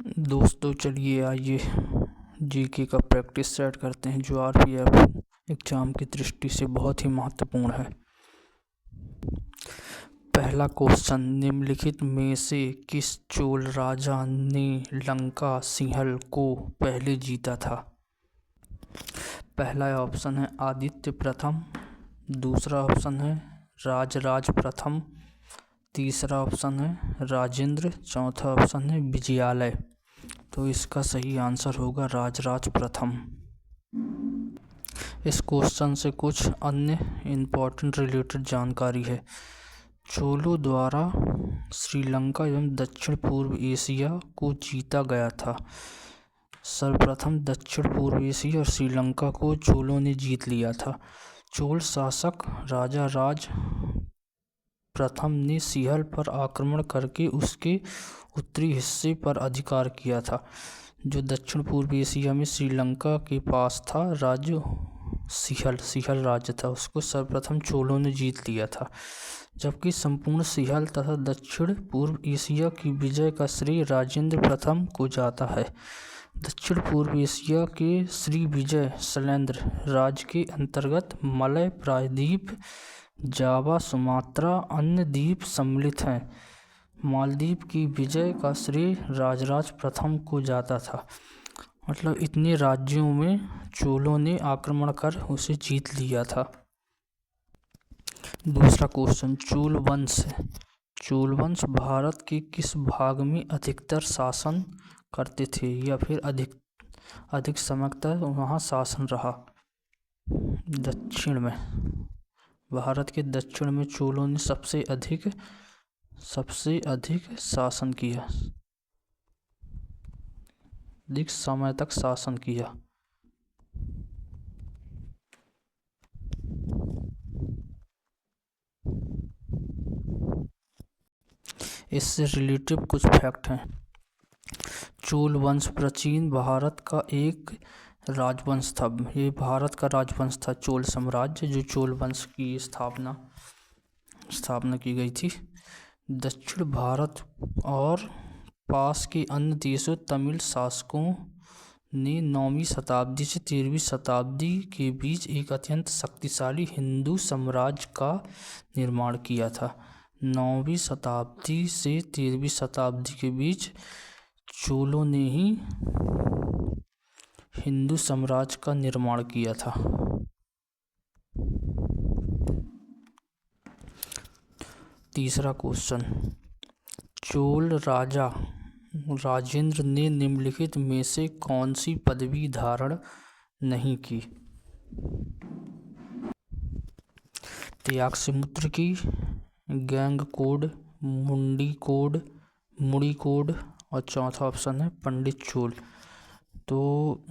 दोस्तों चलिए आइए जीके का प्रैक्टिस सेट करते हैं जो आरपीएफ एग्ज़ाम की दृष्टि से बहुत ही महत्वपूर्ण है। पहला क्वेश्चन, निम्नलिखित में से किस चोल राजा ने लंका सिंहल को पहले जीता था? पहला ऑप्शन है आदित्य प्रथम, दूसरा ऑप्शन है राजराज प्रथम, तीसरा ऑप्शन है राजेंद्र, चौथा ऑप्शन है विजयालय। तो इसका सही आंसर होगा राजराज प्रथम। इस क्वेश्चन से कुछ अन्य इम्पोर्टेंट रिलेटेड जानकारी है। चोलों द्वारा श्रीलंका एवं दक्षिण पूर्व एशिया को जीता गया था। सर्वप्रथम दक्षिण पूर्व एशिया और श्रीलंका को चोलों ने जीत लिया था। चोल शासक राजा राज प्रथम ने सिंहल पर आक्रमण करके उसके उत्तरी हिस्से पर अधिकार किया था, जो दक्षिण पूर्व एशिया में श्रीलंका के पास था। राज्य सिंहल राज्य था, उसको सर्वप्रथम चोलों ने जीत लिया था। जबकि संपूर्ण सिंहल तथा दक्षिण पूर्व एशिया की विजय का श्रेय राजेंद्र प्रथम को जाता है। दक्षिण पूर्व एशिया के श्री विजय शैलेंद्र राज्य के अंतर्गत मलय प्रायद्वीप, जावा, सुमात्रा, अन्य द्वीप सम्मिलित हैं। मालदीव की विजय का श्रेय राजराज प्रथम को जाता था। मतलब इतने राज्यों में चोलों ने आक्रमण कर उसे जीत लिया था। दूसरा क्वेश्चन, चोल वंश भारत के किस भाग में अधिकतर शासन करते थे या फिर अधिक समय तक वहाँ शासन रहा? दक्षिण में, भारत के दक्षिण में चोलों ने सबसे अधिक शासन किया, अधिक समय तक शासन किया। इससे रिलेटिव कुछ फैक्ट हैं। चोल वंश प्राचीन भारत का एक राजवंश था। ये भारत का राजवंश था चोल साम्राज्य, जो चोल वंश की स्थापना की गई थी। दक्षिण भारत और पास के अन्य देशों तमिल शासकों ने 9वीं शताब्दी से 13वीं शताब्दी के बीच एक अत्यंत शक्तिशाली हिंदू साम्राज्य का निर्माण किया था। 9वीं शताब्दी से 13वीं शताब्दी के बीच चोलों ने ही हिंदू साम्राज्य का निर्माण किया था। तीसरा क्वेश्चन, चोल राजा राजेंद्र ने निम्नलिखित में से कौन सी पदवी धारण नहीं की? त्यागसमुद्र की, गैंगकोड, मुड़ीकोड और चौथा ऑप्शन है पंडित चोल। तो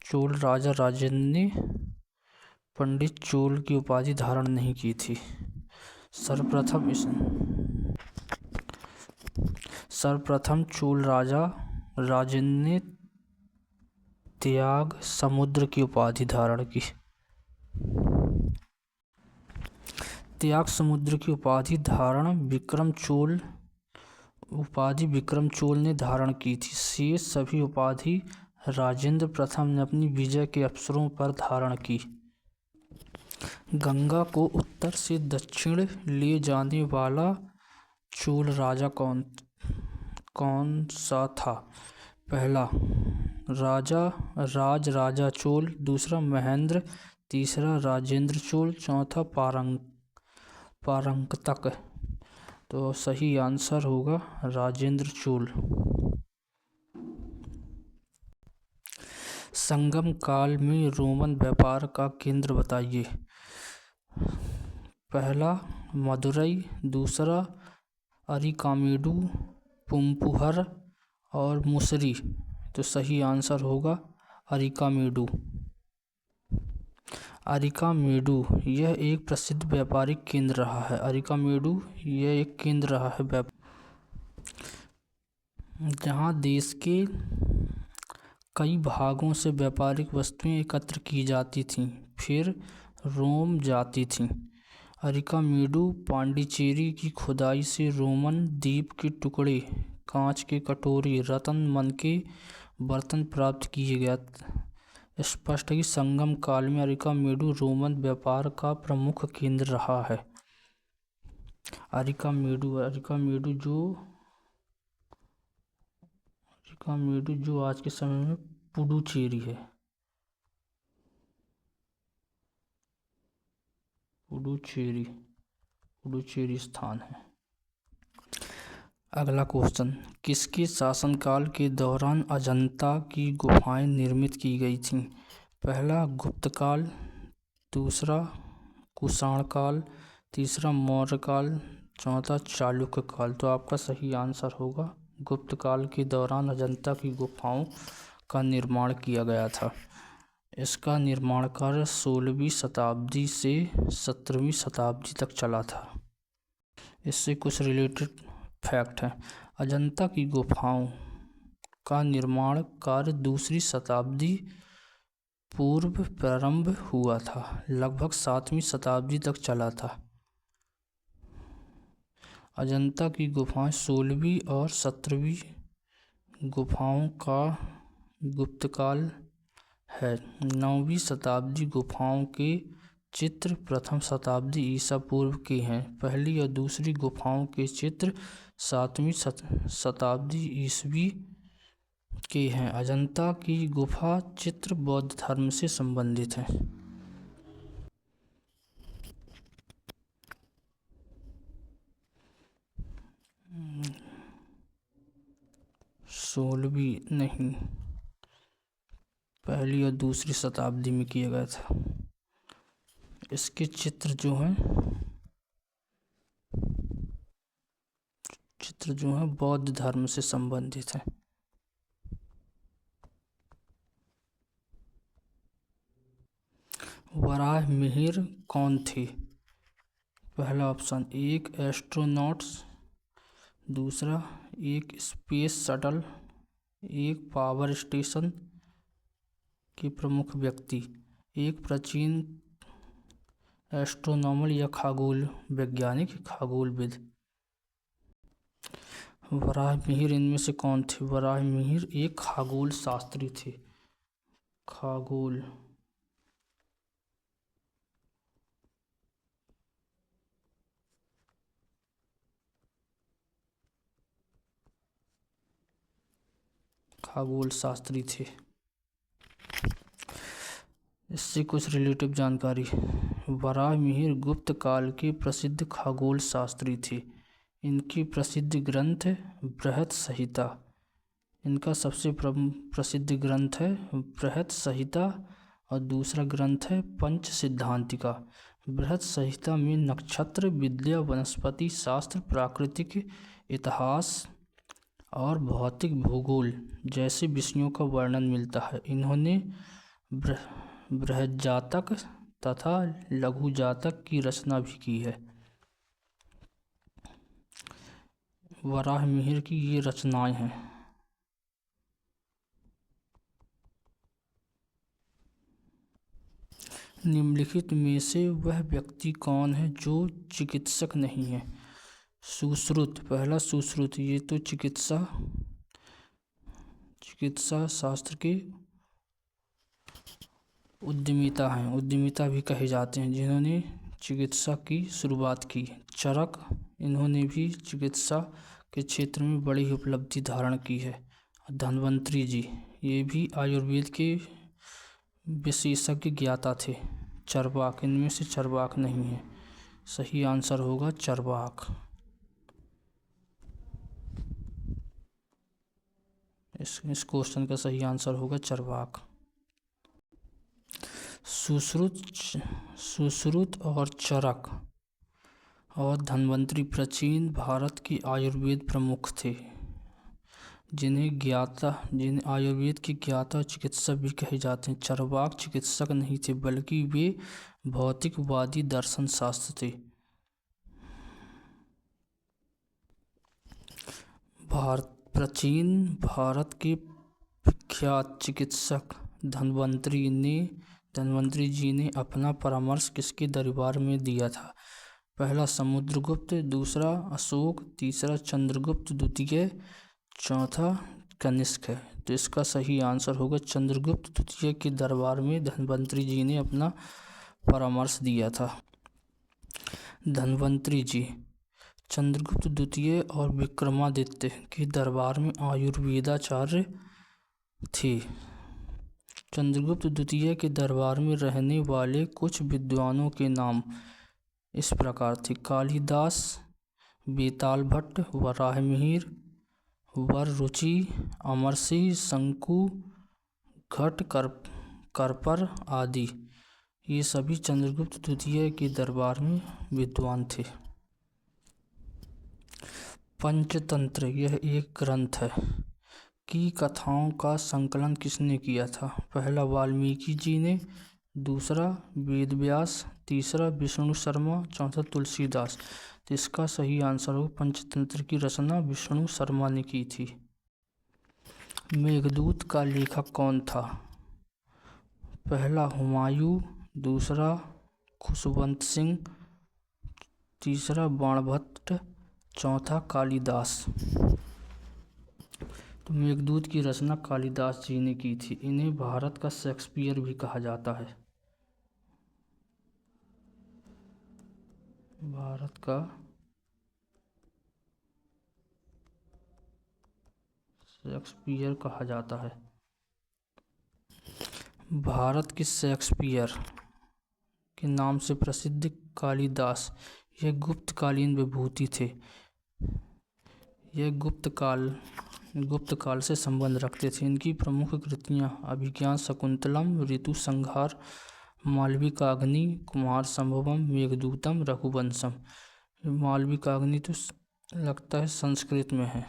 चोल राजा राजेंद्र ने पंडित चोल की उपाधि धारण नहीं की थी। सर्वप्रथम चोल राजा राजेंद्र ने त्याग समुद्र की उपाधि धारण की। त्याग समुद्र की उपाधि विक्रम चोल ने धारण की थी। शेष सभी उपाधि राजेंद्र प्रथम ने अपनी विजय के अवसरों पर धारण की। गंगा को उत्तर से दक्षिण ले जाने वाला चोल राजा कौन सा था? पहला राजा चोल, दूसरा महेंद्र, तीसरा राजेंद्र चोल, चौथा पारंकतक। तो सही आंसर होगा राजेंद्र चोल। संगम काल में रोमन व्यापार का केंद्र बताइए। पहला मदुरई, दूसरा अरिकामेडु, पुम्पुहर और मुसरी। तो सही आंसर होगा अरिकामेडु। यह एक प्रसिद्ध व्यापारिक केंद्र रहा है। यह एक केंद्र रहा है जहाँ देश के कई भागों से व्यापारिक वस्तुएं एकत्र की जाती थीं, फिर रोम जाती थीं। अरिकामेडु पांडिचेरी की खुदाई से रोमन द्वीप के टुकड़े कांच के कटोरी, रत्न, मन के बर्तन प्राप्त किए गया। स्पष्ट है कि संगम काल में अरिकामेडु रोमन व्यापार का प्रमुख केंद्र रहा है। अरिकामेडु जो आज के समय में पुडुचेरी है। पुडुचेरी स्थान है। अगला क्वेश्चन, किसके शासनकाल के दौरान अजंता की गुफाएं निर्मित की गई थीं? पहला गुप्त काल, दूसरा कुषाण काल, तीसरा मौर्य काल, चौथा चालुक्य काल। तो आपका सही आंसर होगा गुप्त काल के दौरान अजंता की गुफाओं का निर्माण किया गया था। इसका निर्माण कार्य 16वीं शताब्दी से 17वीं शताब्दी तक चला था। इससे कुछ रिलेटेड फैक्ट हैं। अजंता की गुफाओं का निर्माण कार्य 2री शताब्दी पूर्व प्रारंभ हुआ था, लगभग 7वीं शताब्दी तक चला था। अजंता की गुफाएं 16वीं और 17वीं गुफाओं का गुप्तकाल है। 9वीं शताब्दी गुफाओं के चित्र प्रथम शताब्दी ईसा पूर्व के हैं। पहली और दूसरी गुफाओं के चित्र 7वीं शताब्दी ईस्वी के हैं। अजंता की गुफा चित्र बौद्ध धर्म से संबंधित हैं। 16वीं नहीं, पहली और दूसरी शताब्दी में किया गया था। इसके चित्र जो हैं बौद्ध धर्म से संबंधित हैं। वराह मिहिर कौन थे? पहला ऑप्शन, एक एस्ट्रोनॉट्स, दूसरा एक स्पेस शटल, एक पावर स्टेशन के प्रमुख व्यक्ति, एक प्राचीन एस्ट्रोनॉमर या खगोल वैज्ञानिक, खगोलविद। वराहमिहिर इनमें से कौन थे? वराहमिहिर एक खगोल शास्त्री थे। खगोल शास्त्री थे। इससे कुछ रिलेटिव जानकारी। वराहमिहिर गुप्त काल के प्रसिद्ध खगोल शास्त्री थे। इनकी प्रसिद्ध ग्रंथ बृहत संहिता। इनका सबसे प्रसिद्ध ग्रंथ है बृहत संहिता और दूसरा ग्रंथ है पंच सिद्धांतिका। बृहत संहिता में नक्षत्र विद्या, वनस्पति शास्त्र, प्राकृतिक इतिहास और भौतिक भूगोल जैसे विषयों का वर्णन मिलता है। इन्होंने बृहज्जातक तथा लघुजातक की रचना भी की है। वराहमिहिर की ये रचनाएं हैं। निम्नलिखित में से वह व्यक्ति कौन है जो चिकित्सक नहीं है? सुश्रुत, पहला सुश्रुत, ये तो चिकित्सा शास्त्र के उद्यमिता हैं, उद्यमिता भी कहे जाते हैं, जिन्होंने चिकित्सा की शुरुआत की। चरक, इन्होंने भी चिकित्सा के क्षेत्र में बड़ी उपलब्धि धारण की है। धन्वंतरी जी, ये भी आयुर्वेद के विशेषज्ञ ज्ञाता थे। चरवाक, इनमें से चरवाक नहीं है। सही आंसर होगा चरवाक। इस क्वेश्चन का सही आंसर होगा चरवाक। सुश्रुत और चरक और धन्वंतरी प्राचीन भारत के आयुर्वेद प्रमुख थे, जिन्हें आयुर्वेद के ज्ञाता चिकित्सक भी कहे जाते हैं। चरवाक चिकित्सक नहीं थे, बल्कि वे भौतिकवादी दर्शन शास्त्र थे। प्राचीन भारत के विख्यात चिकित्सक धन्वंतरी जी ने अपना परामर्श किसके दरबार में दिया था? पहला समुद्रगुप्त, दूसरा अशोक, तीसरा चंद्रगुप्त द्वितीय, चौथा कनिष्क है। तो इसका सही आंसर होगा चंद्रगुप्त द्वितीय के दरबार में धन्वंतरी जी ने अपना परामर्श दिया था। धन्वंतरी जी चंद्रगुप्त द्वितीय और विक्रमादित्य के दरबार में आयुर्वेदाचार्य थे। चंद्रगुप्त द्वितीय के दरबार में रहने वाले कुछ विद्वानों के नाम इस प्रकार थे: कालिदास, बेताल भट्ट, वराहमिहिर, वररुचि, अमरसिंह, शंकु, घट, करपर आदि। ये सभी चंद्रगुप्त द्वितीय के दरबार में विद्वान थे। पंचतंत्र यह एक ग्रंथ है की कथाओं का संकलन किसने किया था? पहला वाल्मीकि जी ने, दूसरा वेदव्यास, तीसरा विष्णु शर्मा, चौथा तुलसीदास। तो इसका सही आंसर हो पंचतंत्र की रचना विष्णु शर्मा ने की थी। मेघदूत का लेखक कौन था? पहला हुमायूं, दूसरा खुशवंत सिंह, तीसरा बाणभट्ट, चौथा कालिदास। तो मेघदूत की रचना कालिदास जी ने की थी। इन्हें भारत का शेक्सपियर भी कहा जाता है। भारत का शेक्सपियर कहा जाता है। भारत के शेक्सपियर के नाम से प्रसिद्ध कालिदास यह गुप्तकालीन विभूति थे। यह गुप्त काल से संबंध रखते थे। इनकी प्रमुख कृतियाँ अभिज्ञान शाकुंतलम, ऋतु संहार, मालविकाग्नि, कुमार संभवम, मेघदूतम, रघुवंशम। मालविकाग्नि तो लगता है संस्कृत में है।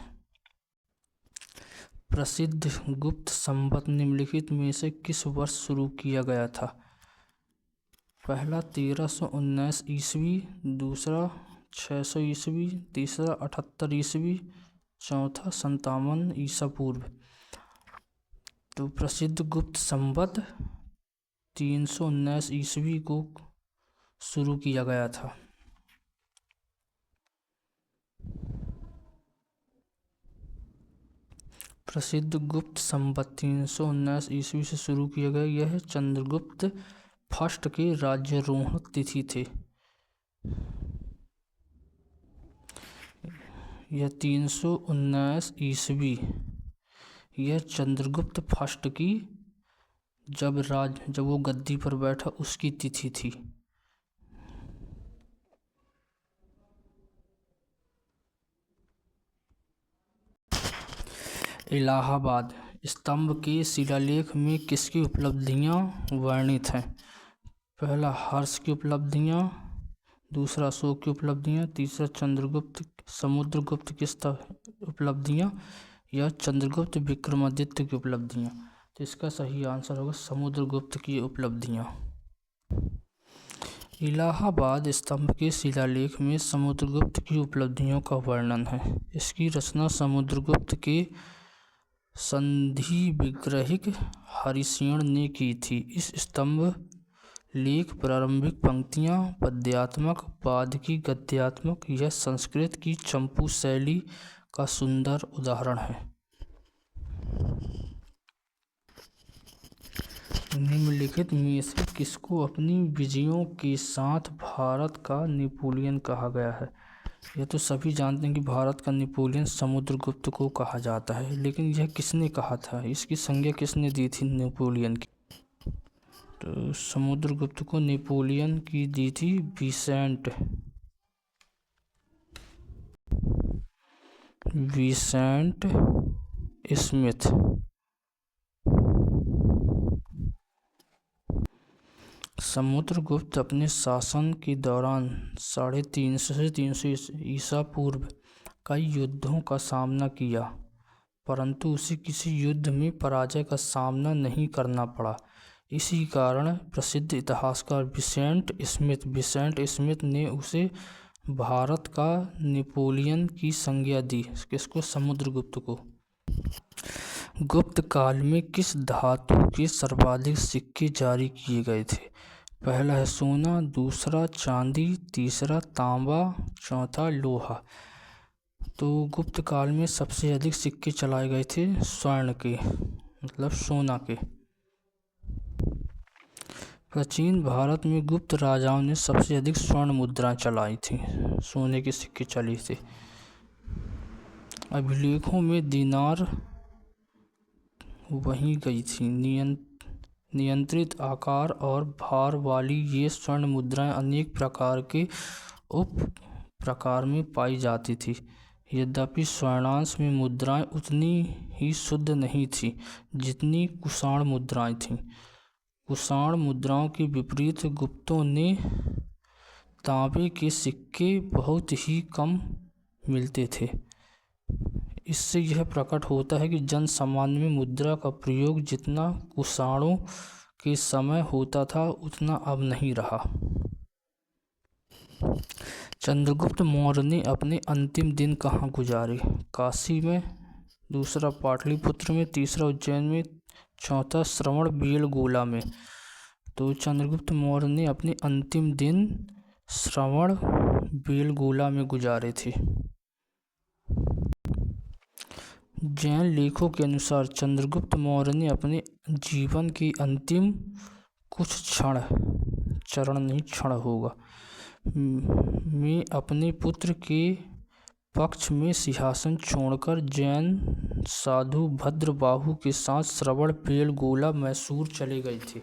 प्रसिद्ध गुप्त संवत निम्नलिखित में से किस वर्ष शुरू किया गया था? पहला 1319 ईस्वी, दूसरा 600 ईस्वी, तीसरा 78 ईस्वी, चौथा 57 ईसा पूर्व। तो प्रसिद्ध गुप्त संवत 319 ईस्वी को शुरू किया गया था। प्रसिद्ध गुप्त संवत 319 ईस्वी से शुरू किया गया। यह चंद्रगुप्त फर्स्ट के राज्यारोहण तिथि थे। यह 319 ईस्वी यह चंद्रगुप्त फर्स्ट की जब वो गद्दी पर बैठा उसकी तिथि थी। इलाहाबाद स्तंभ के शिलालेख में किसकी उपलब्धियां वर्णित हैं? पहला हर्ष की उपलब्धियां, दूसरा अशोक की उपलब्धियां, तीसरा समुद्रगुप्त की उपलब्धियां या चंद्रगुप्त विक्रमादित्य की उपलब्धियां। तो इसका सही आंसर होगा समुद्रगुप्त की उपलब्धियां। इलाहाबाद स्तंभ के शिलालेख में समुद्रगुप्त की उपलब्धियों का वर्णन है। इसकी रचना समुद्रगुप्त के संधि विग्रहिक हरिसेन ने की थी। इस स्तंभ लेख प्रारंभिक पंक्तियां पद्यात्मक, बाद की गद्यात्मक या संस्कृत की चंपू शैली का सुंदर उदाहरण है। निम्नलिखित में से किसको अपनी विजयों के साथ भारत का नेपोलियन कहा गया है? यह तो सभी जानते हैं कि भारत का नेपोलियन समुद्रगुप्त को कहा जाता है, लेकिन यह किसने कहा था? इसकी संज्ञा किसने दी थी नेपोलियन की? तो समुद्रगुप्त को नेपोलियन की दी थी विसेंट स्मिथ। समुद्रगुप्त अपने शासन के दौरान 350 से 300 ईसा पूर्व कई युद्धों का सामना किया, परंतु उसे किसी युद्ध में पराजय का सामना नहीं करना पड़ा। इसी कारण प्रसिद्ध इतिहासकार विसेंट स्मिथ ने उसे भारत का नेपोलियन की संज्ञा दी। किसको? समुद्रगुप्त को। गुप्त काल में किस धातु के सर्वाधिक सिक्के जारी किए गए थे? पहला है सोना, दूसरा चांदी, तीसरा तांबा, चौथा लोहा। तो गुप्त काल में सबसे अधिक सिक्के चलाए गए थे स्वर्ण के, मतलब सोना के। प्राचीन भारत में गुप्त राजाओं ने सबसे अधिक स्वर्ण मुद्राएं चलाई थी, सोने के सिक्के चले थे। अभिलेखों में दीनार वहीं गई थी। नियंत्रित आकार और भार वाली ये स्वर्ण मुद्राएं अनेक प्रकार के उप प्रकार में पाई जाती थी। यद्यपि स्वर्णांश में मुद्राएं उतनी ही शुद्ध नहीं थी जितनी कुषाण मुद्राएं थीं। कुषाण मुद्राओं के विपरीत गुप्तों ने तांबे के सिक्के बहुत ही कम मिलते थे। इससे यह प्रकट होता है कि जन सामान्य में मुद्रा का प्रयोग जितना कुषाणों के समय होता था उतना अब नहीं रहा। चंद्रगुप्त मौर्य ने अपने अंतिम दिन कहाँ गुजारे? काशी में, दूसरा पाटलिपुत्र में, तीसरा उज्जैन में, चौथा श्रवण बेलगोला में। तो चंद्रगुप्त मौर्य ने अपने अंतिम दिन श्रवण बेलगोला में गुजारे थे। जैन लेखों के अनुसार चंद्रगुप्त मौर्य ने अपने जीवन के अंतिम कुछ क्षण होगा में अपने पुत्र के पक्ष में सिंहासन छोड़कर जैन साधु भद्रबाहु के साथ श्रवण बेलगोला मैसूर चले गए थे।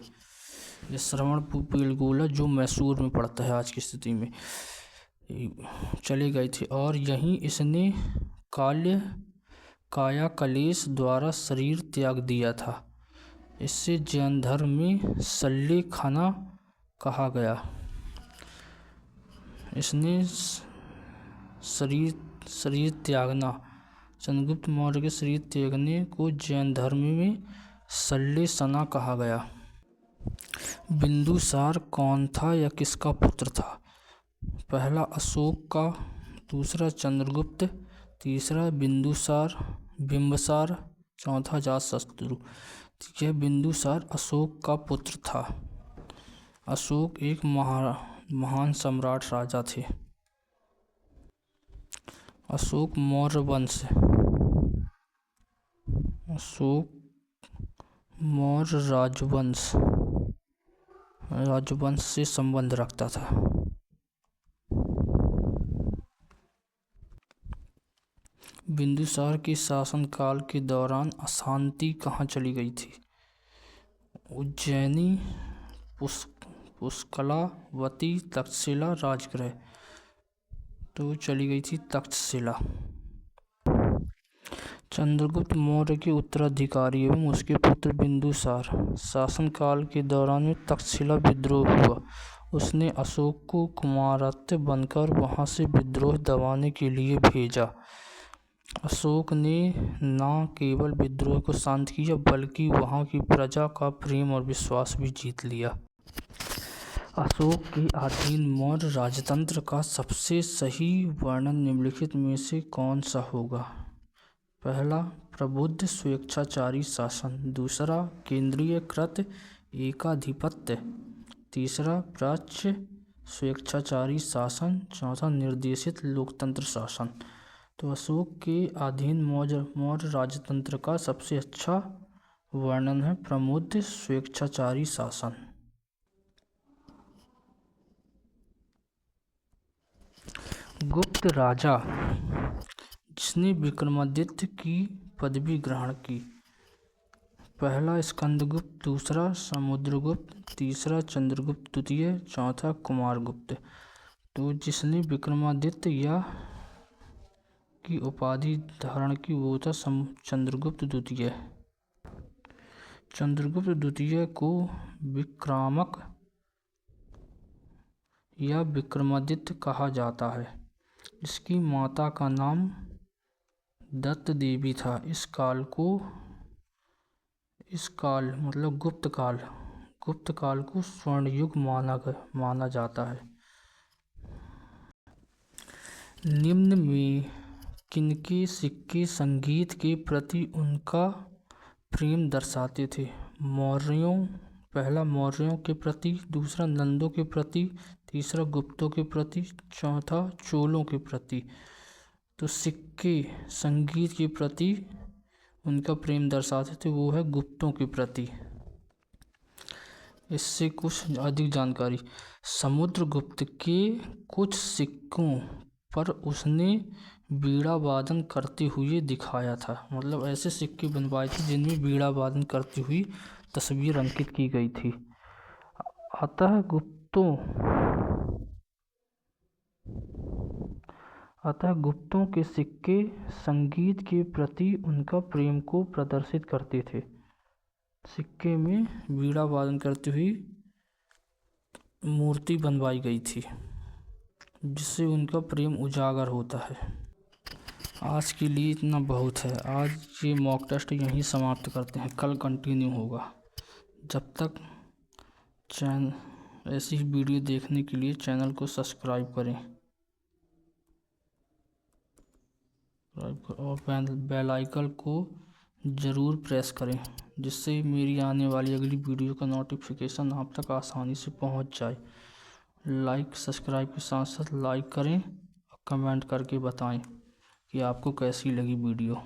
ये श्रवण बेलगोला जो मैसूर में पड़ता है आज की स्थिति में, चले गए थे और यहीं इसने काया कलेश द्वारा शरीर त्याग दिया था। इससे जैन धर्म में सल्ले खाना कहा गया। इसने शरीर त्यागना, चंद्रगुप्त मौर्य के शरीर त्यागने को जैन धर्म में सल्ले सना कहा गया। बिंदुसार कौन था या किसका पुत्र था? पहला अशोक का, दूसरा चंद्रगुप्त, तीसरा बिंबसार, चौथा अजातशत्रु। यह बिंदुसार अशोक का पुत्र था। अशोक एक महान सम्राट राजा थे। अशोक मौर्य राजवंश से संबंध रखता था। बिंदुसार के शासनकाल के दौरान अशांति कहाँ चली गई थी? उज्जैनी, पुष्कलावती, तक्षशिला, राजगृह। तो चली गई थी तक्षशिला। चंद्रगुप्त मौर्य के उत्तराधिकारी एवं उसके पुत्र बिंदुसार शासनकाल के दौरान में तक्षशिला विद्रोह हुआ। उसने अशोक को कुमारत्य बनकर वहां से विद्रोह दबाने के लिए भेजा। अशोक ने न केवल विद्रोह को शांत किया बल्कि वहां की प्रजा का प्रेम और विश्वास भी जीत लिया। अशोक के अधीन मौर्य राजतंत्र का सबसे सही वर्णन निम्नलिखित में से कौन सा होगा? पहला, प्रबुद्ध स्वेच्छाचारी शासन, दूसरा केंद्रीयकृत एकाधिपत्य, तीसरा प्राच्य स्वेच्छाचारी शासन, चौथा निर्देशित लोकतंत्र शासन। तो अशोक के अधीन मौर्य राजतंत्र का सबसे अच्छा वर्णन है प्रबुद्ध स्वेच्छाचारी शासन। गुप्त राजा जिसने विक्रमादित्य की पदवी ग्रहण की। पहला स्कंदगुप्त, दूसरा समुद्रगुप्त, तीसरा चंद्रगुप्त द्वितीय, चौथा कुमारगुप्त। तो जिसने विक्रमादित्य या की उपाधि धारण की वो था चंद्रगुप्त द्वितीय। चंद्रगुप्त द्वितीय को विक्रामक या विक्रमादित्य कहा जाता है। इसकी माता का नाम दत्त देवी था। इस काल मतलब गुप्त काल को स्वर्ण युग माना जाता है। निम्न में किनके सिक्के संगीत के प्रति उनका प्रेम दर्शाते थे? पहला मौर्यों के प्रति, दूसरा नंदों के प्रति, तीसरा गुप्तों के प्रति, चौथा चोलों के प्रति। तो सिक्के संगीत के प्रति उनका प्रेम दर्शाते थे, वो है गुप्तों के प्रति। इससे कुछ अधिक जानकारी, समुद्रगुप्त के कुछ सिक्कों पर उसने बीड़ा वादन करते हुए दिखाया था। मतलब ऐसे सिक्के बनवाए थे जिनमें बीड़ा वादन करती हुई तस्वीर अंकित की गई थी। अतः गुप्तों के सिक्के संगीत के प्रति उनका प्रेम को प्रदर्शित करते थे। सिक्के में बीड़ा वादन करती हुई मूर्ति बनवाई गई थी जिससे उनका प्रेम उजागर होता है। आज के लिए इतना बहुत है। आज ये मॉक टेस्ट यहीं समाप्त करते हैं, कल कंटिन्यू होगा। जब तक ऐसी वीडियो देखने के लिए चैनल को सब्सक्राइब करें और बेल आइकन को ज़रूर प्रेस करें, जिससे मेरी आने वाली अगली वीडियो का नोटिफिकेशन आप तक आसानी से पहुंच जाए। लाइक सब्सक्राइब के साथ साथ लाइक करें और कमेंट करके बताएं कि आपको कैसी लगी वीडियो।